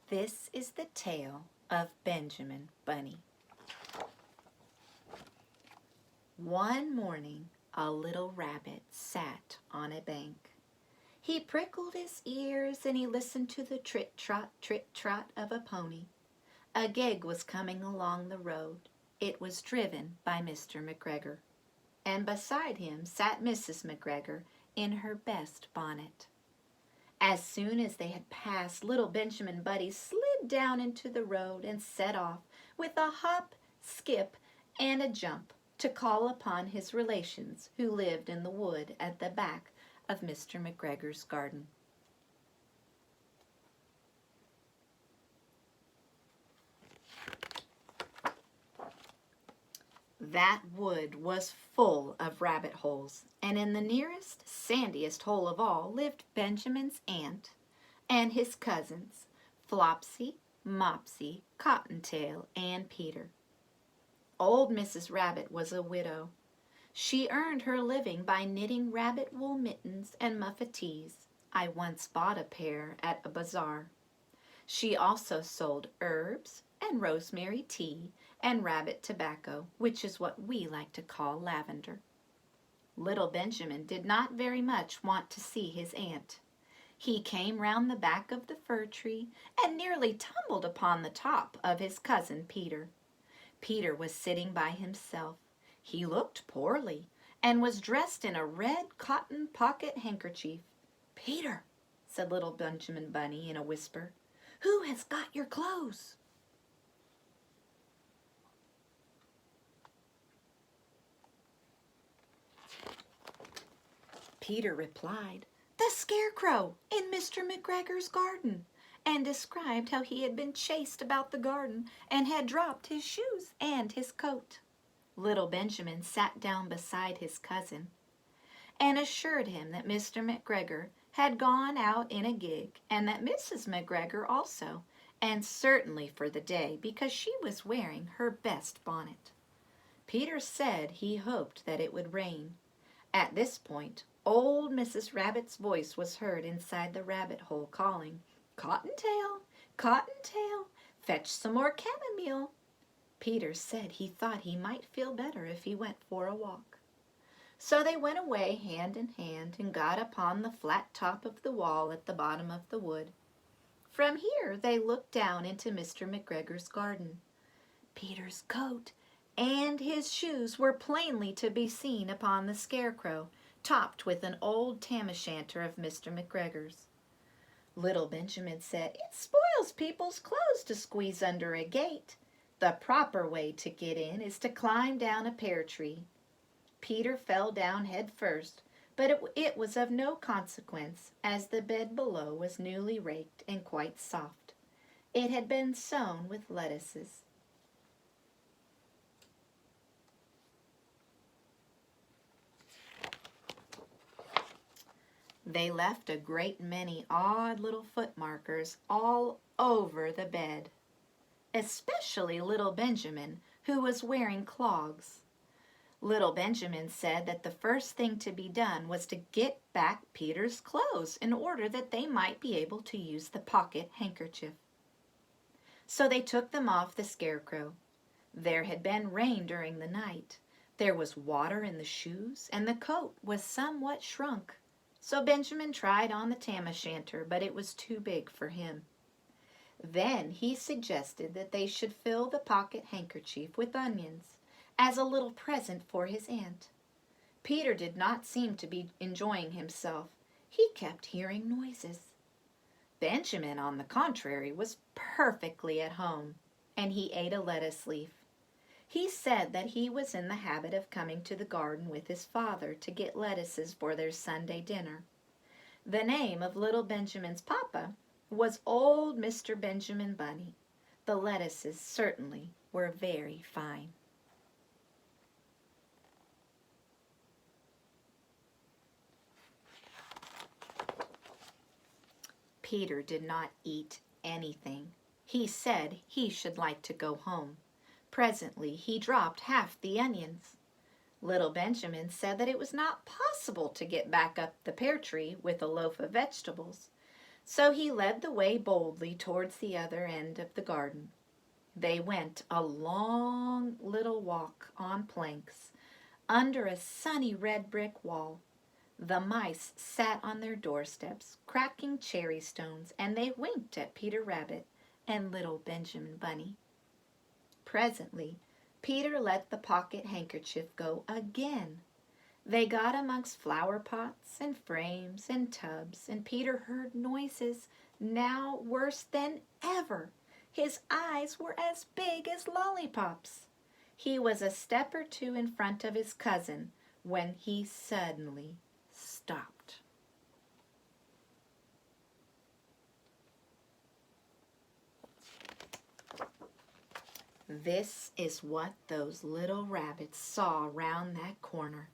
This is the tale of Benjamin Bunny. One morning, a little rabbit sat on a bank. He prickled his ears and he listened to the trit-trot of a pony. A gig was coming along the road. It was driven by Mr. McGregor. And beside him sat Mrs. McGregor in her best bonnet. As soon as they had passed, little Benjamin Bunny slid down into the road and set off with a hop, skip, and a jump to call upon his relations who lived in the wood at the back of Mr. McGregor's garden. That wood was full of rabbit holes, and in the nearest, sandiest hole of all lived Benjamin's aunt and his cousins, Flopsy, Mopsy, Cottontail, and Peter. Old Mrs. Rabbit was a widow. She earned her living by knitting rabbit wool mittens and muffetees. I once bought a pair at a bazaar. She also sold herbs and rosemary tea and rabbit tobacco, which is what we like to call lavender. Little Benjamin did not very much want to see his aunt. He came round the back of the fir tree and nearly tumbled upon the top of his cousin Peter. Peter was sitting by himself. He looked poorly and was dressed in a red cotton pocket handkerchief. "Peter," said little Benjamin Bunny in a whisper, "who has got your clothes?" Peter replied, "The Scarecrow in Mr. McGregor's garden," and described how he had been chased about the garden and had dropped his shoes and his coat. Little Benjamin sat down beside his cousin and assured him that Mr. McGregor had gone out in a gig and that Mrs. McGregor also, and certainly for the day because she was wearing her best bonnet. Peter said he hoped that it would rain. At this point, old Mrs. Rabbit's voice was heard inside the rabbit hole calling, "Cottontail, Cottontail, fetch some more chamomile." Peter said he thought he might feel better if he went for a walk. So they went away hand in hand and got upon the flat top of the wall at the bottom of the wood. From here they looked down into Mr. McGregor's garden. Peter's coat and his shoes were plainly to be seen upon the Scarecrow, topped with an old tam-o'-shanter of Mr. McGregor's. Little Benjamin said, "It spoils people's clothes to squeeze under a gate. The proper way to get in is to climb down a pear tree." Peter fell down head first, but it was of no consequence, as the bed below was newly raked and quite soft. It had been sown with lettuces. They left a great many odd little foot markers all over the bed, especially little Benjamin, who was wearing clogs. Little Benjamin said that the first thing to be done was to get back Peter's clothes in order that they might be able to use the pocket handkerchief. So they took them off the Scarecrow. There had been rain during the night. There was water in the shoes, and the coat was somewhat shrunk. So Benjamin tried on the tam-o'-shanter, but it was too big for him. Then he suggested that they should fill the pocket handkerchief with onions, as a little present for his aunt. Peter did not seem to be enjoying himself. He kept hearing noises. Benjamin, on the contrary, was perfectly at home, and he ate a lettuce leaf. He said that he was in the habit of coming to the garden with his father to get lettuces for their Sunday dinner. The name of little Benjamin's papa was old Mr. Benjamin Bunny. The lettuces certainly were very fine. Peter did not eat anything. He said he should like to go home. Presently he dropped half the onions. Little Benjamin said that it was not possible to get back up the pear tree with a loaf of vegetables. So he led the way boldly towards the other end of the garden. They went a long little walk on planks under a sunny red brick wall. The mice sat on their doorsteps, cracking cherry stones, and they winked at Peter Rabbit and little Benjamin Bunny. Presently, Peter let the pocket handkerchief go again. They got amongst flower pots and frames and tubs, and Peter heard noises now worse than ever. His eyes were as big as lollipops. He was a step or two in front of his cousin when he suddenly stopped. This is what those little rabbits saw round that corner.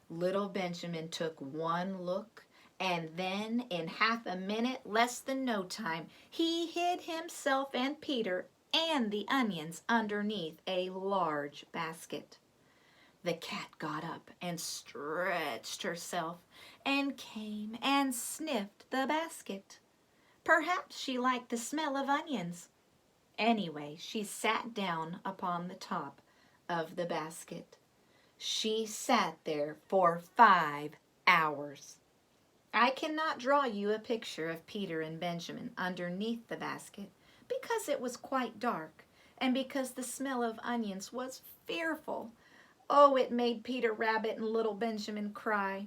Little Benjamin took one look, and then in half a minute, less than no time, he hid himself and Peter and the onions underneath a large basket. The cat got up and stretched herself and came and sniffed the basket. Perhaps she liked the smell of onions. Anyway, she sat down upon the top of the basket. She sat there for 5 hours. I cannot draw you a picture of Peter and Benjamin underneath the basket because it was quite dark and because the smell of onions was fearful. Oh, it made Peter Rabbit and little Benjamin cry.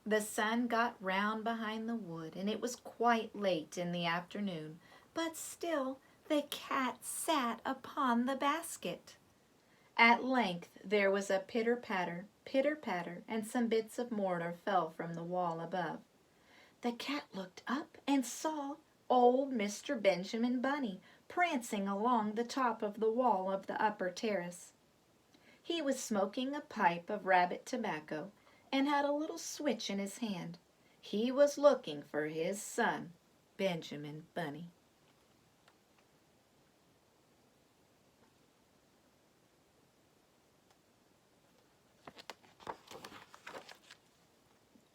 The sun got round behind the wood, and it was quite late in the afternoon, but still the cat sat upon the basket. At length there was a pitter-patter, and some bits of mortar fell from the wall above. The cat looked up and saw old Mr. Benjamin Bunny prancing along the top of the wall of the upper terrace. He was smoking a pipe of rabbit tobacco and had a little switch in his hand. He was looking for his son, Benjamin Bunny.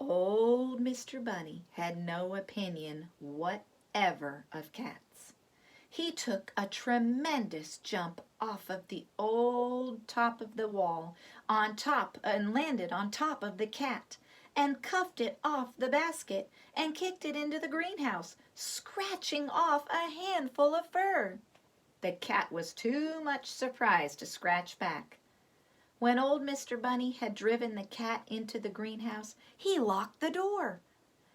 Old Mr. Bunny had no opinion whatever of cats. He took a tremendous jump off of the old top of the wall and landed on top of the cat and cuffed it off the basket and kicked it into the greenhouse, scratching off a handful of fur. The cat was too much surprised to scratch back. When old Mr. Bunny had driven the cat into the greenhouse, he locked the door.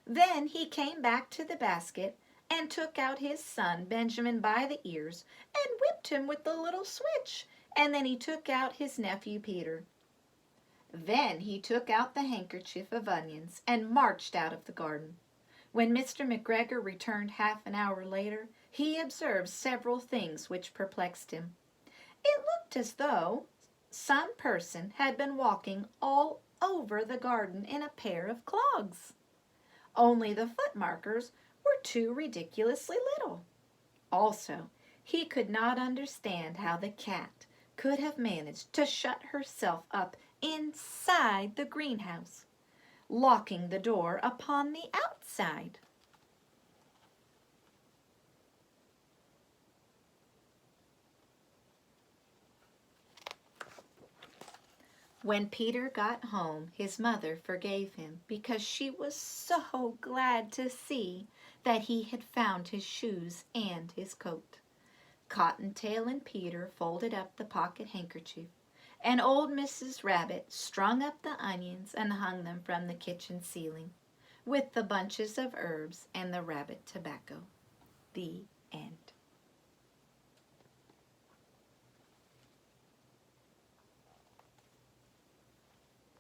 Then he came back to the basket and took out his son Benjamin by the ears and whipped him with the little switch, and then he took out his nephew Peter. Then he took out the handkerchief of onions and marched out of the garden. When Mr. McGregor returned half an hour later, he observed several things which perplexed him. It looked as though some person had been walking all over the garden in a pair of clogs. Only the foot markers were too ridiculously little. Also, he could not understand how the cat could have managed to shut herself up inside the greenhouse, locking the door upon the outside. When Peter got home, his mother forgave him because she was so glad to see that he had found his shoes and his coat. Cottontail and Peter folded up the pocket handkerchief, and old Mrs. Rabbit strung up the onions and hung them from the kitchen ceiling, with the bunches of herbs and the rabbit tobacco. The end.